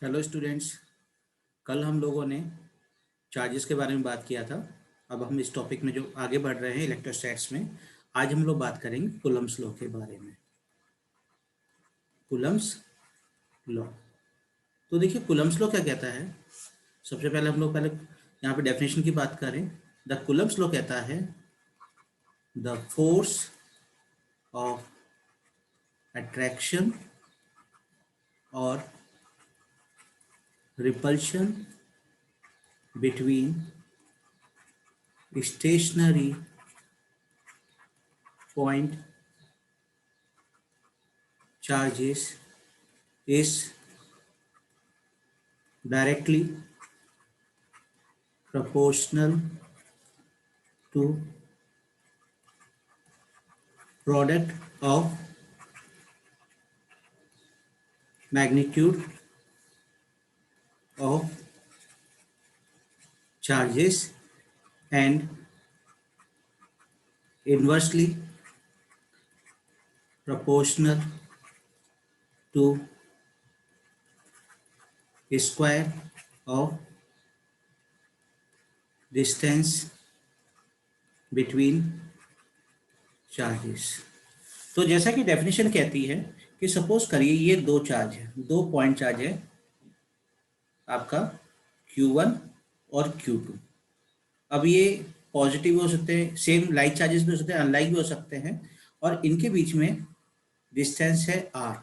Hello students. कल हम लोगों ने चार्जेस के बारे में बात किया था। अब हम इस टॉपिक में जो आगे बढ़ रहे हैं इलेक्ट्रोस्टैटिक्स में, आज हम लोग बात करेंगे कूलम्ब्स लॉ के बारे में। कूलम्ब्स लॉ, तो देखिए कूलम्ब्स लॉ क्या कहता है। सबसे पहले हम लोग यहाँ पे डेफिनेशन की बात करें। द कूलम्ब्स लॉ कहता है द फोर्स ऑफ अट्रैक्शन और repulsion between stationary point charges is directly proportional to product of magnitude of charges and inversely proportional to square of distance between charges। तो जैसा कि definition कहती है कि suppose करिए ये दो चार्ज है, दो पॉइंट चार्ज है आपका Q1 और Q2। अब ये पॉजिटिव भी हो सकते हैं, सेम लाइक चार्जेस भी हो सकते हैं, अनलाइक भी हो सकते हैं, और इनके बीच में डिस्टेंस है r,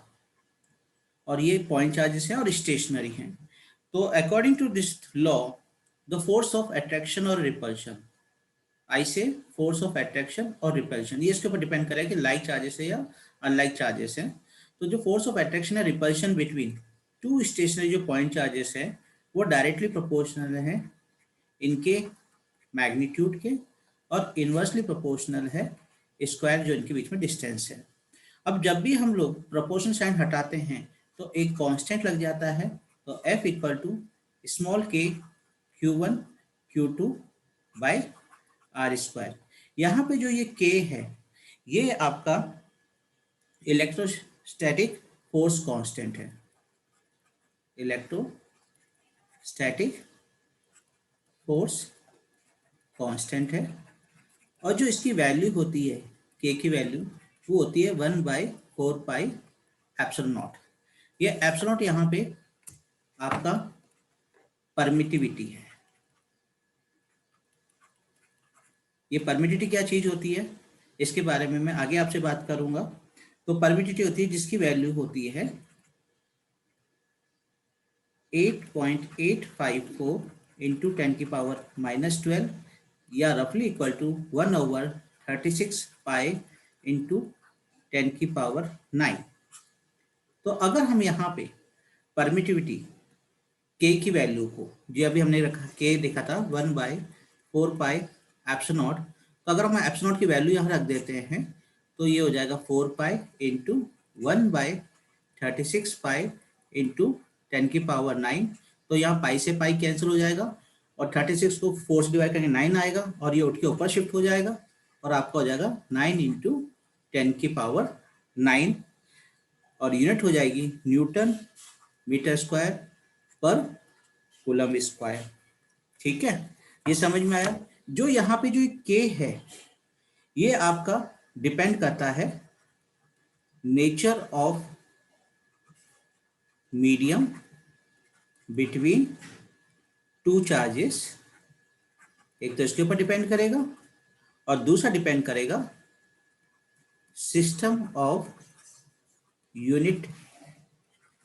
और ये पॉइंट चार्जेस हैं और स्टेशनरी हैं। तो according to this law the force of attraction और repulsion, I say force of attraction और रिपल्शन, ये इसके ऊपर डिपेंड करेगा कि लाइक चार्जेस है या अनलाइक चार्जेस हैं। तो जो फोर्स ऑफ अट्रैक्शन है रिपल्शन बिटवीन टू स्टेशनरी जो पॉइंट चार्जेस है वो डायरेक्टली प्रोपोर्शनल है इनके मैग्नीट्यूड के, और इन्वर्सली प्रोपोर्शनल है स्क्वायर जो इनके बीच में डिस्टेंस है। अब जब भी हम लोग प्रोपोर्शन साइन हटाते हैं तो एक कांस्टेंट लग जाता है, तो F equal to small k Q1 Q2 by R square. यहाँ पे जो ये k है ये आपका इलेक्ट्रोस्टैटिक फोर्स कांस्टेंट है, इलेक्ट्रोस्टैटिक फोर्स कांस्टेंट है, और जो इसकी वैल्यू होती है k की वैल्यू वो होती है 1/4 पाई एप्सिलॉन नॉट। ये एप्सिलॉन नॉट यहाँ पे आपका परमिटिविटी है। ये परमिटिविटी क्या चीज होती है इसके बारे में मैं आगे आपसे बात करूंगा। तो परमिटिविटी होती है जिसकी वैल्यू होती है 8.854 इंटू 10⁻⁻12 या रफली इक्वल टू 1/36 पाई इंटू 10⁹। तो अगर हम यहाँ पे परमिटिविटी के की वैल्यू को, जो अभी हमने रखा के देखा था 1/4 पाई एप्सिलॉन नॉट, तो अगर हम एप्सिलॉन नॉट की वैल्यू यहाँ रख देते हैं तो ये हो जाएगा 4 पाई इंटू 1/36 पाई इंटू 10⁹। तो यहाँ पाई से पाई कैंसिल हो जाएगा और 36 को 4 से डिवाइड करके 9 आएगा और ये उठ के ऊपर शिफ्ट हो जाएगा और आपका हो जाएगा 9 इंटू 10⁹, और यूनिट हो जाएगी न्यूटन मीटर स्क्वायर पर कूलम स्क्वायर। ठीक है, ये समझ में आया। जो यहाँ पे जो के है ये आपका डिपेंड करता है nature of medium between two charges, एक तो इसके ऊपर डिपेंड करेगा और दूसरा डिपेंड करेगा सिस्टम ऑफ यूनिट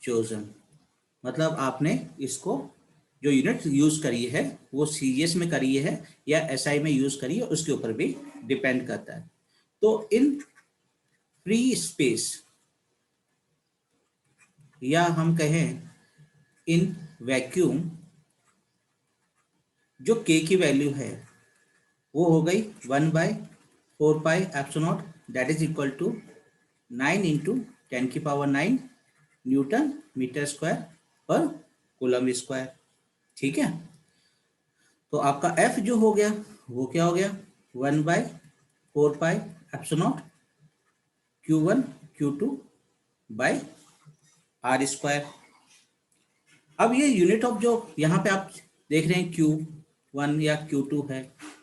चोजन। मतलब आपने इसको जो यूनिट यूज करी है वो सीजीएस में करी है या एसआई में यूज करी है, उसके ऊपर भी डिपेंड करता है। तो इन फ्री स्पेस या हम कहें इन वैक्यूम जो के की वैल्यू है वो हो गई 1/4 pi epsilon nought, that is equal to 9 into 10⁹ newton metre square पर कूलम स्क्वायर। ठीक है, तो आपका F जो हो गया वो क्या हो गया 1/4 pi epsilon nought Q1 Q2 by R square. अब ये यूनिट ऑफ जो यहाँ पे आप देख रहे हैं Q1 या Q2 है,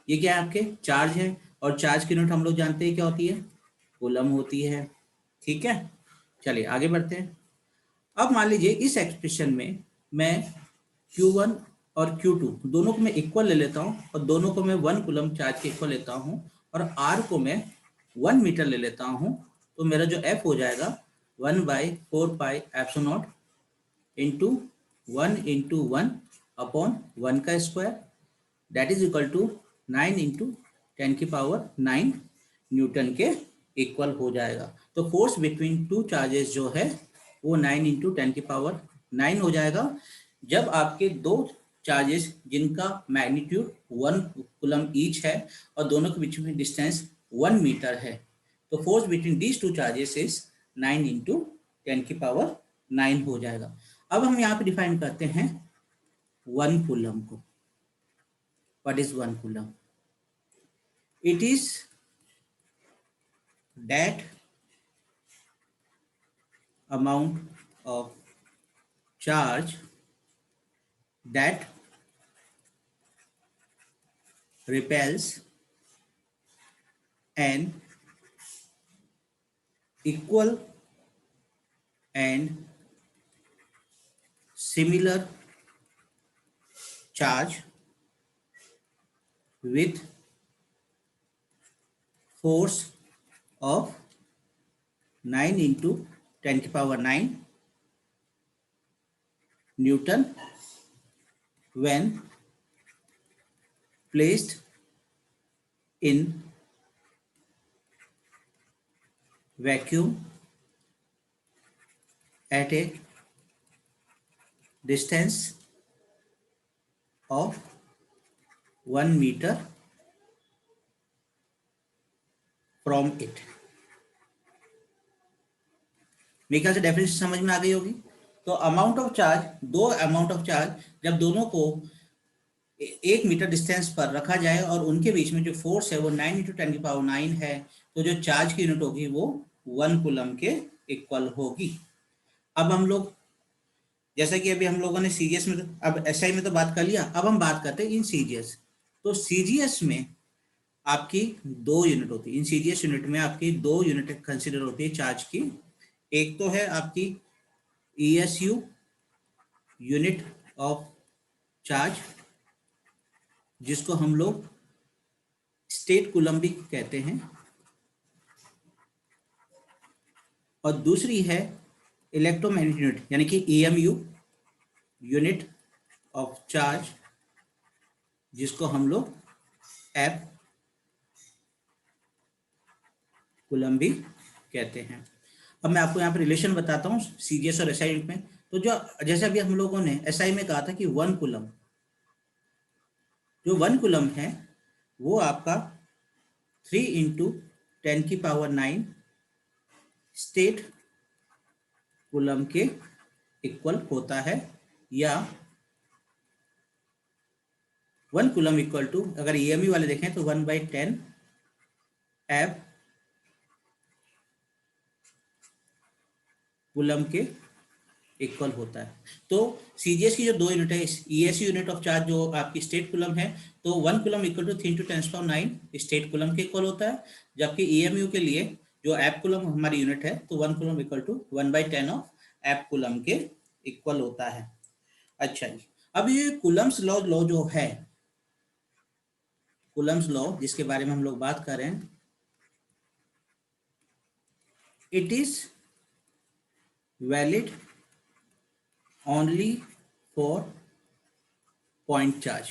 ये क्या है आपके चार्ज है, और चार्ज की यूनिट हम लोग जानते हैं क्या होती है, कूलम होती है। ठीक है, चलिए आगे बढ़ते हैं। अब मान लीजिए इस एक्सप्रेशन में मैं Q1 और Q2 दोनों को मैं इक्वल ले लेता हूँ, और दोनों को मैं 1 कूलम चार्ज के इक्वल लेता हूँ, और R को मैं 1 मीटर ले लेता हूँ, तो मेरा जो F हो जाएगा 1/4πε0 इंटू 1 अपॉन 1 का square, that is equal to 9 into 10⁹ newton के इक्वल हो जाएगा। तो फोर्स बिटवीन टू चार्जेस जो है वो 9 इंटू 10⁹ हो जाएगा, जब आपके दो चार्जेस जिनका मैग्नीट्यूड 1 कूलम ईच है और दोनों के बीच में डिस्टेंस 1 मीटर है, तो force between these two charges is 9 into 10⁹ हो जाएगा। अब हम यहाँ पे डिफाइन करते हैं 1 कूलम को। What is 1 coulomb? It is that amount of charge that repels an equal and similar charge with force of 9 into 10⁹ Newton when placed in vacuum at a distance of 1 meter from it। मेरे ख्याल से definition समझ में आ गई होगी। तो amount of charge, दो amount of charge जब दोनों को 1 मीटर डिस्टेंस पर रखा जाए और उनके बीच में जो फोर्स है वो 9 इंटू 10⁹ है, तो जो चार्ज की यूनिट होगी वो 1 कूलम के इक्वल होगी। अब हम लोग जैसा कि अभी हम लोगों ने सीजीएस में अब एसआई में तो बात कर लिया, अब हम बात करते हैं इन सीजीएस। तो सीजीएस में आपकी 2 यूनिट होती है, इन सीजीएस यूनिट में आपकी 2 यूनिट कंसिडर होती है चार्ज की। एक तो है आपकी ESU यूनिट ऑफ चार्ज, जिसको हम लोग स्टेट कूलम भी कहते हैं, और दूसरी है इलेक्ट्रोमैग्नेटिक यूनिट यानी कि EMU यूनिट ऑफ चार्ज, जिसको हम लोग एफ कूलम भी कहते हैं। अब मैं आपको यहाँ पर रिलेशन बताता हूँ सीजीएस और एसआई यूनिट में। तो जो जैसे अभी हम लोगों ने एसआई में कहा था कि 1 कूलम, जो 1 कूलम है वो आपका 3 इंटू 10⁹ स्टेट कूलम के इक्वल होता है, या 1 कूलम इक्वल टू, अगर EMU वाले देखें तो 1/10 एफ कूलम के इक्वल होता है। तो सीजीएस की जो 2 यूनिट है, ESU यूनिट ऑफ चार्ज जो आपकी स्टेट कूलम है, तो 1 coulomb equal to 3 into 10⁹ stat coulomb के इक्वल होता है, जबकि EMU के लिए जो एफ कूलम हमारी यूनिट है, तो 1 coulomb equal to 1/10 of F coulomb के इक्वल होता है। अच्छा जी, अब ये कूलम्स लॉ जो है, कूलम्स लॉ जिसके बारे में हम लोग बात कर रहे हैं, it is valid only for point charge.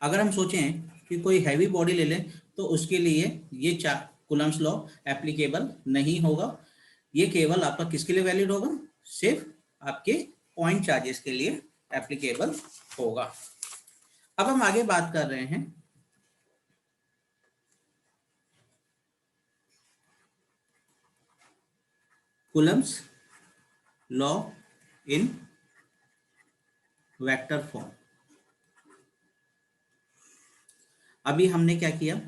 अगर हम सोचें कि कोई हैवी बॉडी ले लें तो उसके लिए ये कूलम्स लॉ एप्लीकेबल नहीं होगा। ये केवल आपका किसके लिए वैलिड होगा, सिर्फ आपके पॉइंट चार्जेस के लिए एप्लीकेबल होगा। अब हम आगे बात कर रहे हैं Coulomb's law in vector form. अभी हमने क्या किया,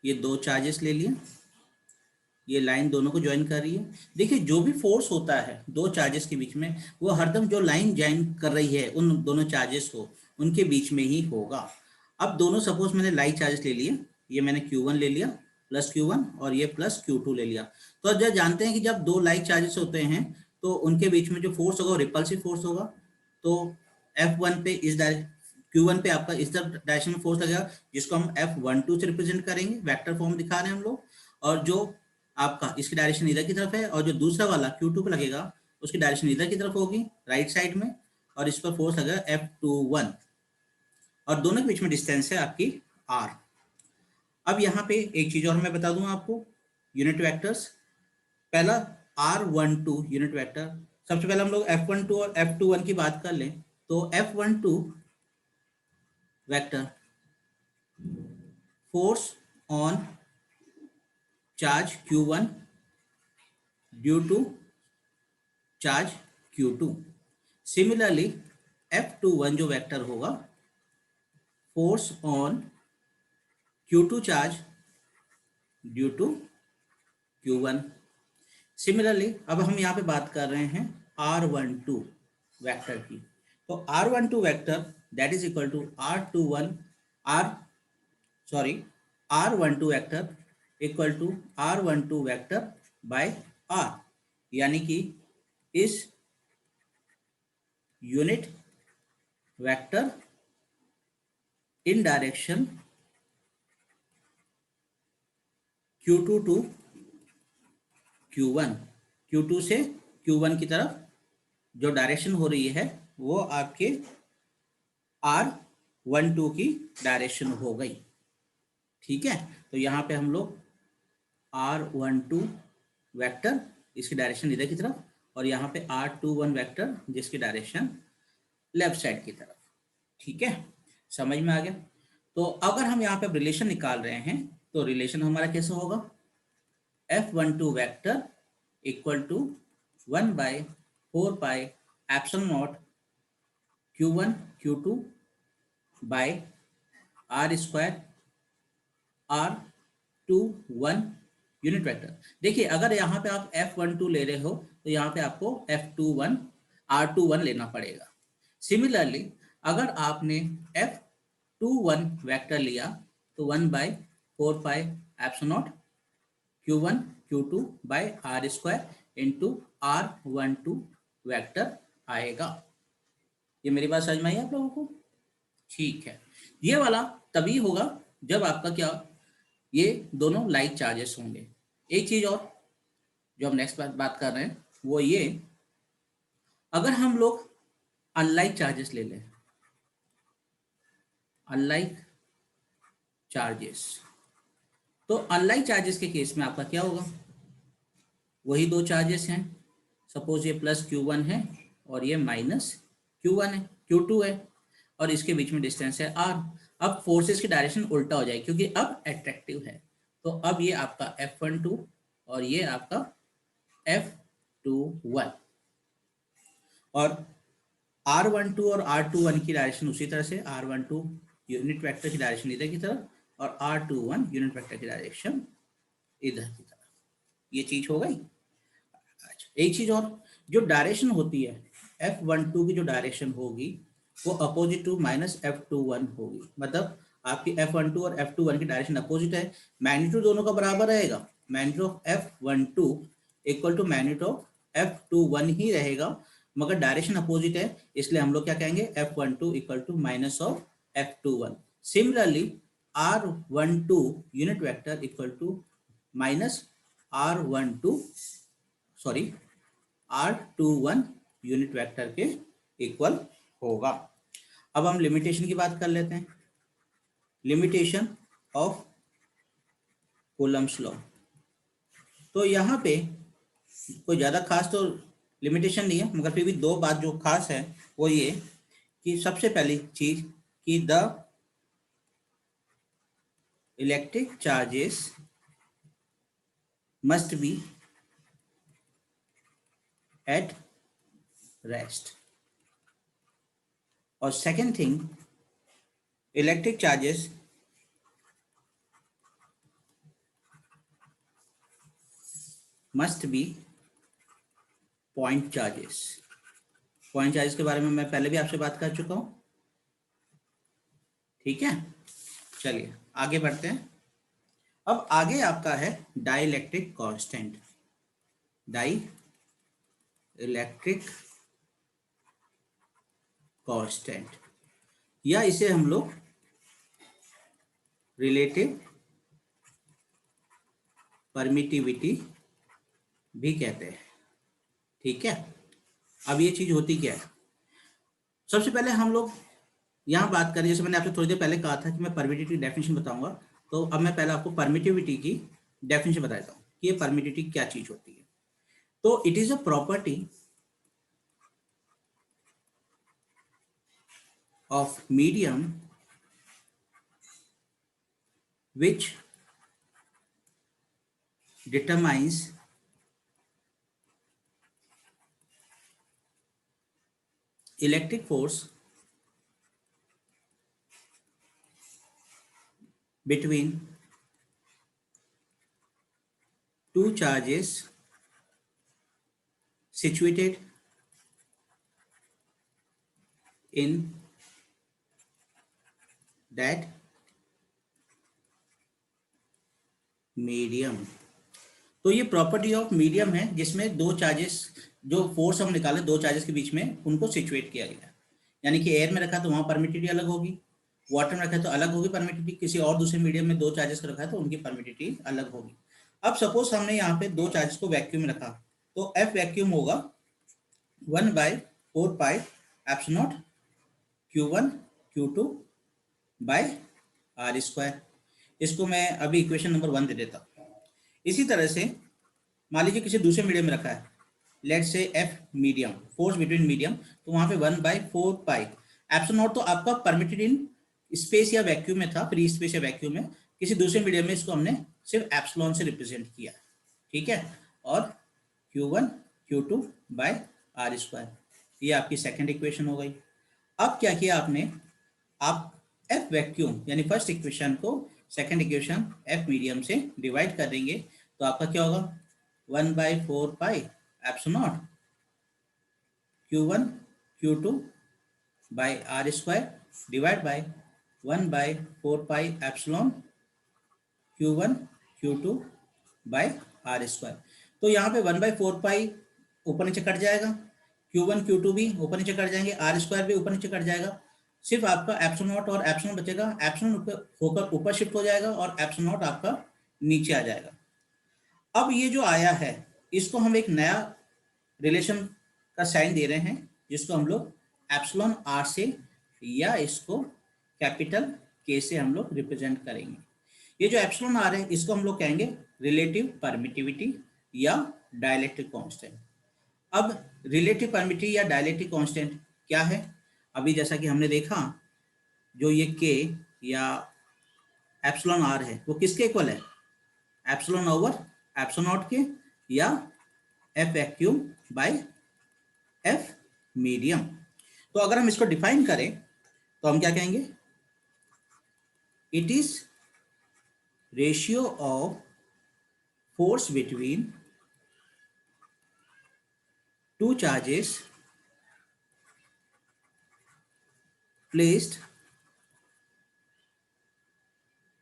ये 2 चार्जेस ले लिए, ये लाइन दोनों को ज्वाइन कर रही है। देखिए जो भी फोर्स होता है दो चार्जेस के बीच में, वो हरदम जो लाइन ज्वाइन कर रही है उन दोनों चार्जेस को, उनके बीच में ही होगा। अब दोनों सपोज मैंने लाइक चार्जेस ले लिए, ये मैंने Q1 ले लिया प्लस Q1 और ये प्लस Q2 ले लिया। तो जब जानते हैं कि जब दो लाइक चार्जेस होते हैं तो उनके बीच में जो फोर्स होगा वो रिपल्सिव फोर्स होगा। तो F1 पे इस Q1 पे आपका इस डायरेक्शन में फोर्स लगेगा, जिसको हम F12 से रिप्रेजेंट करेंगे, वेक्टर फॉर्म दिखा रहे हैं हम लोग। और जो आपका इसकी डायरेक्शन इधर की तरफ है, और जो दूसरा वाला Q2 पे लगेगा उसकी डायरेक्शन इधर की तरफ होगी, राइट साइड में, और इस पर फोर्स लगेगा F21, और दोनों के बीच में डिस्टेंस है आपकी R। अब यहाँ पे एक चीज और मैं बता दूं आपको, यूनिट वेक्टर्स। पहला R12 यूनिट वेक्टर, सबसे पहले हम लोग F12 और F21 की बात कर लें। तो F12 vector force on charge Q1 due to charge Q2। Similarly F21 जो वेक्टर होगा, force on Q2 charge due to Q1। Similarly अब हम यहाँ पे बात कर रहे हैं R12 वेक्टर की। तो R12 vector that is equal to R12 vector equal to R12 vector by R, यानी कि इस unit vector in direction Q2 to Q1, Q2 से Q1 की तरफ जो डायरेक्शन हो रही है वो आपके R12 की डायरेक्शन हो गई। ठीक है, तो यहाँ पे हम लोग R12 वेक्टर इसकी डायरेक्शन इधर की तरफ, और यहाँ पे R21 वेक्टर जिसकी डायरेक्शन लेफ्ट साइड की तरफ। ठीक है, समझ में आ गया। तो अगर हम यहाँ पे रिलेशन निकाल रहे हैं तो रिलेशन हमारा कैसे होगा, F12 vector equal to 1/4 pi epsilon nought Q1 Q2 by R square R21 unit vector. देखिए अगर यहाँ पे आप F12 ले रहे हो तो यहाँ पे आपको F21 R21 लेना पड़ेगा। सिमिलरली अगर आपने F21 वेक्टर लिया तो 1/4 pi epsilon nought Q1 Q2 by R square into R12 vector आएगा। ये मेरी बात समझ में आई आप लोगों को? ठीक है, ये वाला तभी होगा जब आपका क्या, ये दोनों लाइक चार्जेस होंगे। एक चीज और जो हम नेक्स्ट बात कर रहे हैं वो ये, अगर हम लोग अनलाइक चार्जेस ले लें, अनलाइक चार्जेस, तो अनलाइक चार्जेस के केस में आपका क्या होगा, वही दो चार्जेस हैं। सपोज ये प्लस Q1 है और ये माइनस Q1 है, Q2 है, और इसके बीच में डिस्टेंस है R। अब फोर्सेस की डायरेक्शन उल्टा हो जाएगी क्योंकि अब अट्रैक्टिव है। तो अब ये आपका F12 और ये आपका F21, और R12 और R21 की डायरेक्शन उसी तरह से, R12 यूनिट वेक्टर की डायरेक्शन इधर की तरफ और R21 यूनिट वेक्टर की डायरेक्शन इधर की तरफ। ये चीज हो गई। अच्छा, एक चीज और, जो डायरेक्शन होती है F12 की जो डायरेक्शन होगी वो अपोजिट टू माइनस F21 होगी। मतलब आपकी F12 और F21 की डायरेक्शन अपोजिट है, मैग्नीट्यूड दोनों का बराबर रहेगा। Magnitude of F12 equal to magnitude of F21 ही रहेगा, मगर डायरेक्शन अपोजिट है, इसलिए हम लोग क्या कहेंगे, F12 equal to minus of F21। Similarly R12 unit vector equal to minus R21 unit vector के इक्वल होगा। अब हम लिमिटेशन की बात कर लेते हैं, लिमिटेशन ऑफ कूलम्ब्स लॉ। तो यहाँ पे कोई ज़्यादा खास तो लिमिटेशन नहीं है, मगर फिर भी दो बात जो खास है वो ये कि सबसे पहली चीज कि the electric charges must be at rest, और second thing, electric must be point charges. Point charges के बारे में मैं पहले भी आपसे बात कर चुका हूं, ठीक है। चलिए आगे बढ़ते हैं। अब आगे आपका है dielectric constant. Dielectric constant, या इसे हम लोग रिलेटिव परमिटिविटी भी कहते हैं, ठीक है। अब ये चीज होती क्या है, सबसे पहले हम लोग यहाँ बात करें, जैसे मैंने आपसे थोड़ी देर पहले कहा था कि मैं परमिटिविटी की डेफिनेशन बताऊंगा, तो अब मैं पहले आपको परमिटिविटी की डेफिनेशन बताता हूँ कि ये परमिटिविटी क्या चीज होती है। तो it is a property of medium which determines electric force between two charges situated in that medium. तो ये प्रॉपर्टी ऑफ मीडियम है जिसमें दो चार्जेस, जो फोर्स हम निकाले दो चार्जेस के बीच में, उनको सिचुएट किया गया। यानी कि एयर में रखा तो वहां परमिटिविटी अलग होगी, वाटर में रखा है तो अलग होगी परमिटिविटी, किसी और दूसरे मीडियम में दो चार्जेस का रखा है तो उनकी परमिटिविटी अलग होगी। अब सपोज हमने यहाँ पे दो चार्जेस को वैक्यूम में रखा, तो एफ वैक्यूम होगा 1/4πε0 Q1 Q2 by R square. इसको मैं अभी इक्वेशन नंबर 1 दे देता हूँ। इसी तरह से मान लीजिए किसी दूसरे मीडियम में रखा है, लेट से F medium, force between medium, तो वहां पे 1/4πε0 तो आपका परमिटेड इन स्पेस या वैक्यूम में था, फ्री स्पेस या वैक्यूम में। किसी दूसरे मीडियम में इसको हमने सिर्फ एप्सिलॉन से रिप्रेजेंट किया, ठीक है। और Q1 Q2 by R square, ये आपकी सेकेंड इक्वेशन हो गई। अब क्या किया आपने, आप एफ वैक्यूम यानी फर्स्ट इक्वेशन को सेकेंड इक्वेशन एफ मीडियम से डिवाइड कर देंगे, तो आपका क्या होगा 1/4πε0 Q1 Q2 by R square divide by 1/4πε Q1 Q2 by R square. तो यहाँ पे 1/4π ऊपर नीचे कट जाएगा, Q1 Q2 भी ऊपर नीचे कट जाएंगे, आर स्क्वायर भी ऊपर नीचे कट जाएगा, सिर्फ आपका एप्सिलॉन नॉट और एप्सिलॉन बचेगा। एप्सिलॉन होकर ऊपर शिफ्ट हो जाएगा और एप्सिलॉन नॉट आपका नीचे आ जाएगा। अब ये जो आया है इसको हम एक नया रिलेशन का साइन दे रहे हैं, जिसको हम लोग एप्सिलॉन आर से या इसको कैपिटल के से हम लोग रिप्रेजेंट करेंगे। ये जो एप्सिलॉन आर है इसको हम लोग कहेंगे रिलेटिव परमिटिविटी या डाइलेक्ट्रिक कांस्टेंट। अब रिलेटिव परमिटिविटी या डाइलेक्ट्रिक कांस्टेंट क्या है, अभी जैसा कि हमने देखा, जो ये के या एप्सिलॉन आर है वो किसके इक्वल है, एप्सिलॉन ओवर एप्सिलॉन नॉट के, या F vacuum by F medium. तो अगर हम इसको डिफाइन करें तो हम क्या कहेंगे, it is ratio of force between two charges placed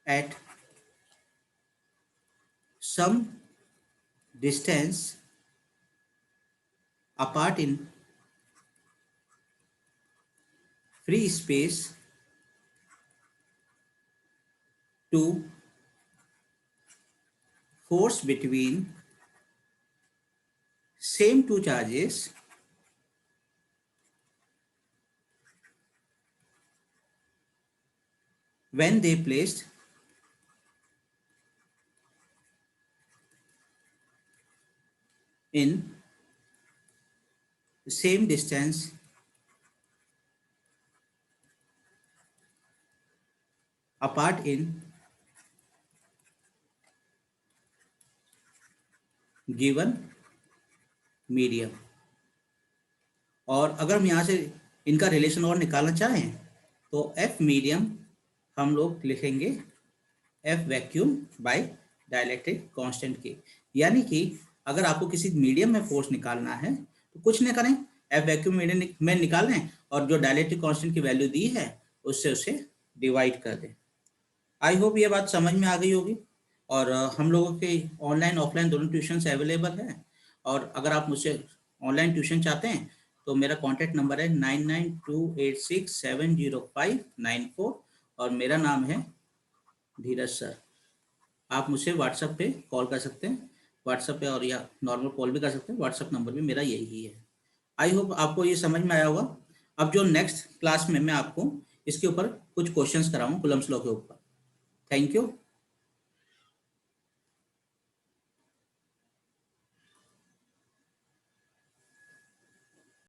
at some distance apart in free space to force between same two charges when they placed in same distance apart in given medium। और अगर हम यहाँ से इनका relation और निकालना चाहें तो एफ मीडियम हम लोग लिखेंगे F vacuum by dielectric constant के। यानी कि अगर आपको किसी मीडियम में फोर्स निकालना है तो कुछ नहीं करें, एफ वैक्यूम मीडियम में निकालें और जो डायलेक्ट्रिक कांस्टेंट की वैल्यू दी है उससे उसे डिवाइड कर दें। आई होप ये बात समझ में आ गई होगी। और हम लोगों के ऑनलाइन ऑफलाइन दोनों ट्यूशन्स अवेलेबल हैं। और अगर आप मुझसे ऑनलाइन ट्यूशन चाहते हैं तो मेरा कॉन्टैक्ट नंबर है 9928670594 और मेरा नाम है धीरज सर। आप मुझसे व्हाट्सएप पे कॉल कर सकते हैं, व्हाट्सएप पे, और या नॉर्मल कॉल भी कर सकते हैं। व्हाट्सएप नंबर भी मेरा यही है। आई होप आपको ये समझ में आया होगा। अब जो नेक्स्ट क्लास में मैं आपको इसके ऊपर कुछ क्वेश्चंस कराऊँ कूलम्ब्स लॉ के ऊपर। Thank you.